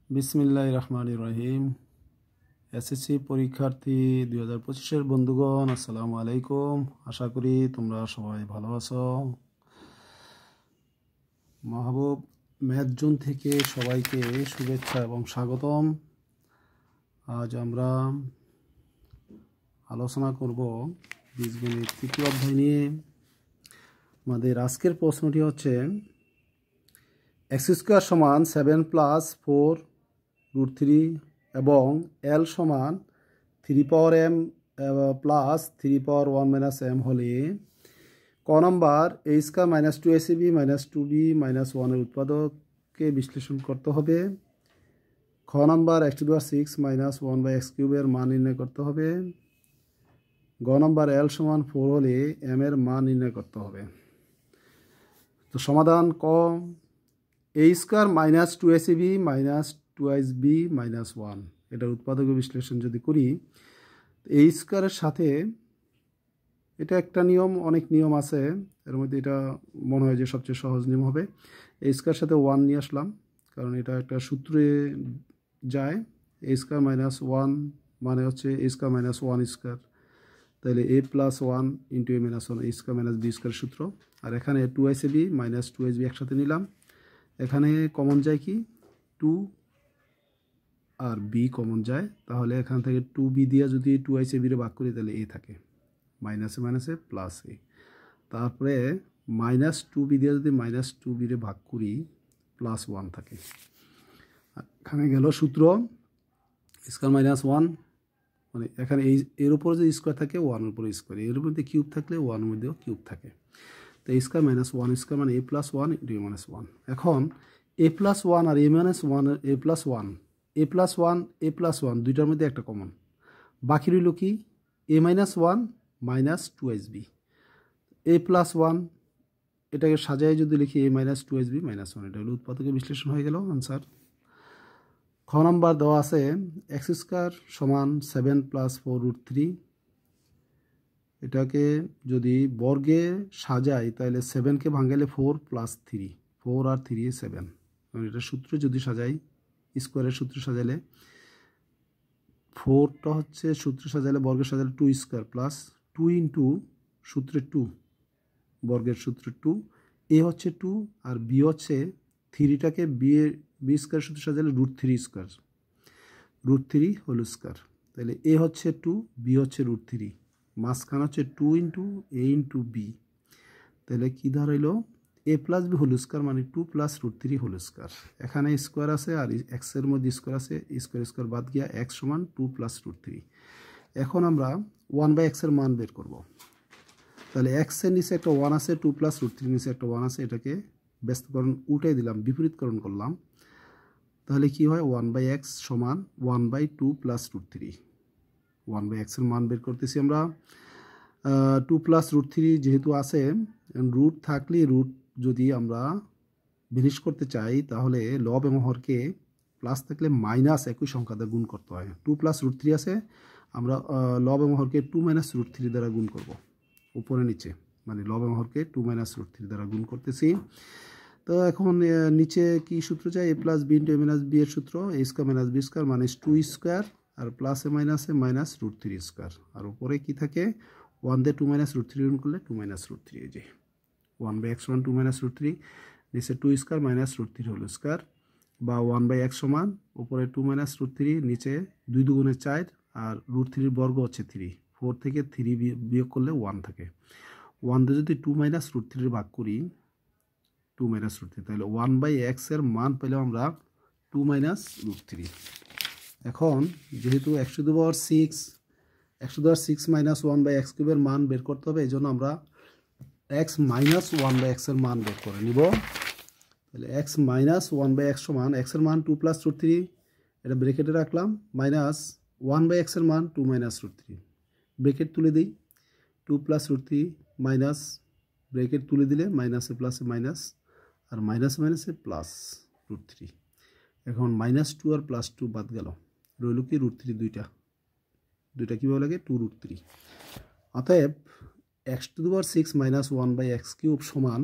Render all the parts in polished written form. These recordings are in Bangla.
বিসমিল্লাহির রহমানির রহিম। এসএসসি পরীক্ষার্থী 2025-এর বন্ধুগণ, আসসালামু আলাইকুম। আশা করি তোমরা সবাই ভালো আছো। মাহবুব ম্যাথ জোন থেকে সবাইকে শুভেচ্ছা এবং স্বাগতম। আজ আমরা আলোচনা করব বীজগণিত তৃতীয় অধ্যায় নিয়ে। আমাদের আজকের প্রশ্নটি হচ্ছে x² সমান 7 + 4√3 এবং l সমান 3m + 3 ⁻1 - m হলে ক নম্বর a² - 2ac(b - 2b - 1) এর উৎপাদককে বিশ্লেষণ করতে হবে। খ নম্বর x⁻6 - 1/x³ এর মান নির্ণয় করতে হবে। গ নম্বর l সমান 4 হলে m এর মান নির্ণয় করতে হবে। তো সমাধান ক a² - 2ac(b - 2b - 1) এটার উৎপাদক বিশ্লেষণ যদি করি, a² এর সাথে এটা একটা নিয়ম, অনেক নিয়ম আছে, এর মধ্যে এটা মনে হয় যে সবচেয়ে সহজ নিয়ম হবে। a² সাথে 1 নিয়ে আসলাম, কারণ এটা একটা সূত্রে যায়। a² - 1 মানে হচ্ছে a² - 1², তাহলে a + 1 × a - 1 a² - b² সূত্র। আর এখানে 2ac(b - 2hb) একসাথে নিলাম, এখানে কমন যায় কি 2 আর b কমন যায়, তাহলে এখান থেকে 2b দিয়ে যদি 2ac(b) রে ভাগ করি তাহলে a থাকে, মাইনাসে মাইনাসে প্লাস a। তারপরে -2b দিয়ে যদি -2b রে ভাগ করি +1 থাকে। এখানে গেল সূত্র a² - 1 মানে এখানে এর উপরে যদি স্কোয়ার থাকে 1 এর উপরে স্কোয়ার, এর মধ্যে কিউব থাকলে 1 এর মধ্যেও কিউব থাকে। তো a² - 1² মানে a + 1 × a - 1। এখন a + 1 আর a - 1 a + 1 দুইটার মধ্যে একটা কমন, বাকি রইল কি a - 1 - 2hb। a + 1 এটাকে সাজায় যদি লিখি a - 2hb - 1, এটা হলো উৎপাদকের বিশ্লেষণ হয়ে গেল আনসার। খ নম্বর দেওয়া আছে x² সমান 7 + 4√3। এটাকে যদি বর্গে সাজাই তাহলে 7কে ভাঙাইলে 4 + 3, 4 আর 3 7। এটা সূত্র যদি সাজাই, স্কোয়ারের সূত্র সাজাইলে 4টা হচ্ছে সূত্র সাজাইলে বর্গে সাজাইলে 2² প্লাস 2 × সূত্রে 2, বর্গের সূত্রে 2, a হচ্ছে 2 আর b হচ্ছে 3টাকে b² সূত্র সাজাইলে √3², √3 হোল স্কোয়ার। তাহলে a হচ্ছে 2, b হচ্ছে √3, মাঝখানে হচ্ছে 2 × a × b। তাহলে কী ধরাইল a + b হোল স্কোয়ার মানে 2 + √3 হোল স্কোয়ার। এখানে স্কোয়ার আছে আর এক্সের মধ্যে স্কোয়ার আছে, স্কোয়ার বাদ গিয়া x সমান 2 + √3। এখন আমরা 1/x এর মান বের করব। তাহলে x এর নিচে একটা 1 আছে, 2 + √3 নিচে একটা 1 আছে, এটাকে ব্যস্তকরণ উল্টাই দিলাম, বিপরীতকরণ করলাম। তাহলে কি হয় 1/x সমান 1/2 + √3। 1/x এর মান বের করতেছি আমরা। 2 + √3 যেহেতু আছে, রুট থাকলে রুট যদি আমরা বিনিশ করতে চাই তাহলে লব এবং হরকে প্লাস থাকলে মাইনাস একই সংখ্যা দ্বারা গুণ করতে হয়। 2 + √3 আছে, আমরা লব এবং হরকে 2 - √3 দ্বারা গুণ করব, উপরে নিচে মানে লব এবং হরকে 2 - √3 দ্বারা গুণ করতেছি। তো এখন নিচে কি সূত্র চাই, a + b × a - b এর সূত্র a² - b² মানে 2² আর প্লাসে মাইনাসে -√3², আর উপরে কি থাকে 1 দিয়ে 2 - √3 গুণ করলে 2 - √3, এই যে 1/x সমান 2 - √3, নিচে 2² - √3 হোল স্কোয়ার, বা 1/x সমান উপরে 2 - √3, নিচে 2 × 2 = 4 আর √3 বর্গ হচ্ছে 3, 4 থেকে 3 বিয়োগ করলে 1 থাকে। 1 দিয়ে যদি 2 - √3 ভাগ করি 2 - √3, তাহলে 1/x এর মান পেলাম আমরা 2 - √3। এখন যেহেতু x⁻6 - 1/x³ এর মান বের করতে হবে, এই জন্য আমরা x - 1/x এর মান বের করে নিব। তাহলে x - 1/x সমান x এর মান 2 + √3, এটা ব্রেকেটে রাখলাম, মাইনাস 1/x এর মান 2 - √3, ব্রেকেট তুলে দিই, 2 + √3 মাইনাস ব্রেকেট তুলে দিলে মাইনাসে প্লাসে মাইনাস আর মাইনাসে মাইনাসে প্লাস √3। এখন -2 আর +2 বাদ গেল, রইল কি √3, দুইটা কীভাবে লাগে 2 √3। অতএব x⁻6 - 1/x³ সমান,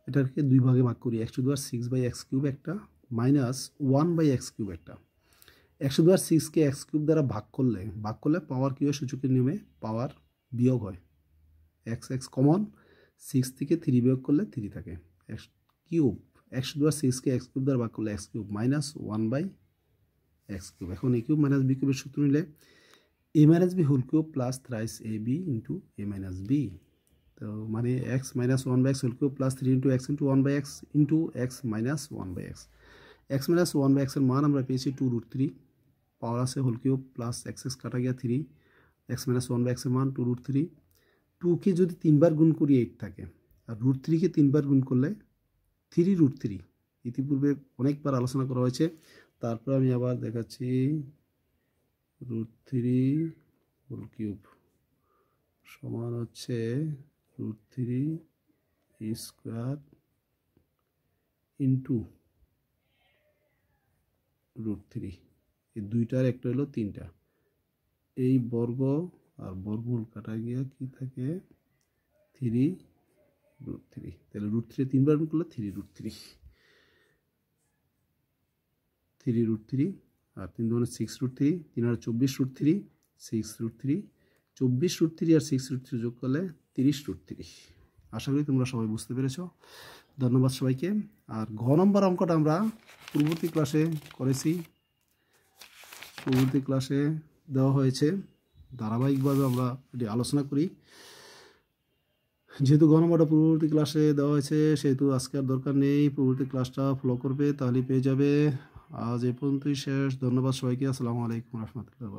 এটাকে দুই ভাগে ভাগ করি, x⁻6/x³ একটা মাইনাস 1/x³ একটা। 102 আর 6কে x³ দ্বারা ভাগ করলে পাওয়ার কি হয়? সূচকের নিয়মে পাওয়ার বিয়োগ হয়। x কমন, 6 থেকে 3 বিয়োগ করলে 3 থাকে। x³ 102 আর 6কে x³ দ্বারা ভাগ করলে x³ মাইনাস 1/x³। এখন a³ মাইনাস b³ এর সূত্র নিলে a minus b whole cube plus thrice ab into a minus b। তো মানে x minus 1/x whole cube plus 3 into x into 1/x into x minus 1/x। x minus 1/x এর মান আমরা পেয়েছি 2√3, পাওয়ার আছে হোল কিউব প্লাস x কাটা গিয়া 3, x মাইনাস 1/x এর মান 2√3। 2কে যদি 3 বার গুণ করি 8 থাকে, আর √3কে 3 বার গুণ করলে 3√3। ইতিপূর্বে অনেকবার আলোচনা করা হয়েছে, তারপর আমি আবার দেখাচ্ছি। √3 হোল কিউব সমান হচ্ছে √3 স্কোয়ার ইন্টু √3। এই দুইটার একটা হলো 3টা, এই বর্গ আর বর্গমূল কাটা গিয়া কি থাকে 3√3। তাহলে √3 3 বার গুণ করলে 3√3 আর 3 দুগুণে 6√3, 3 আর 24√3, 6√3, 24√3 আর 6√3 যোগ করলে 30√3। আশা করি তোমরা সবাই বুঝতে পেরেছো। ধন্যবাদ সবাইকে। আর ঘ নম্বর অঙ্কটা আমরা পূর্ববর্তী ক্লাসে করেছি, পূর্ববর্তী ক্লাসে দেওয়া হয়েছে, ধারাবাহিকভাবে আমরা এটি আলোচনা করি। যেহেতু ঘ নম্বরটা পূর্ববর্তী ক্লাসে দেওয়া হয়েছে সেহেতু আজকে আর দরকার নেই, পূর্ববর্তী ক্লাসটা ফলো করবে, তাহলেই পেয়ে যাবে। আজ এ পর্যন্তই শেষ। ধন্যবাদ সবাইকে। আসসালামু আলাইকুম রহমতুল্লাহ।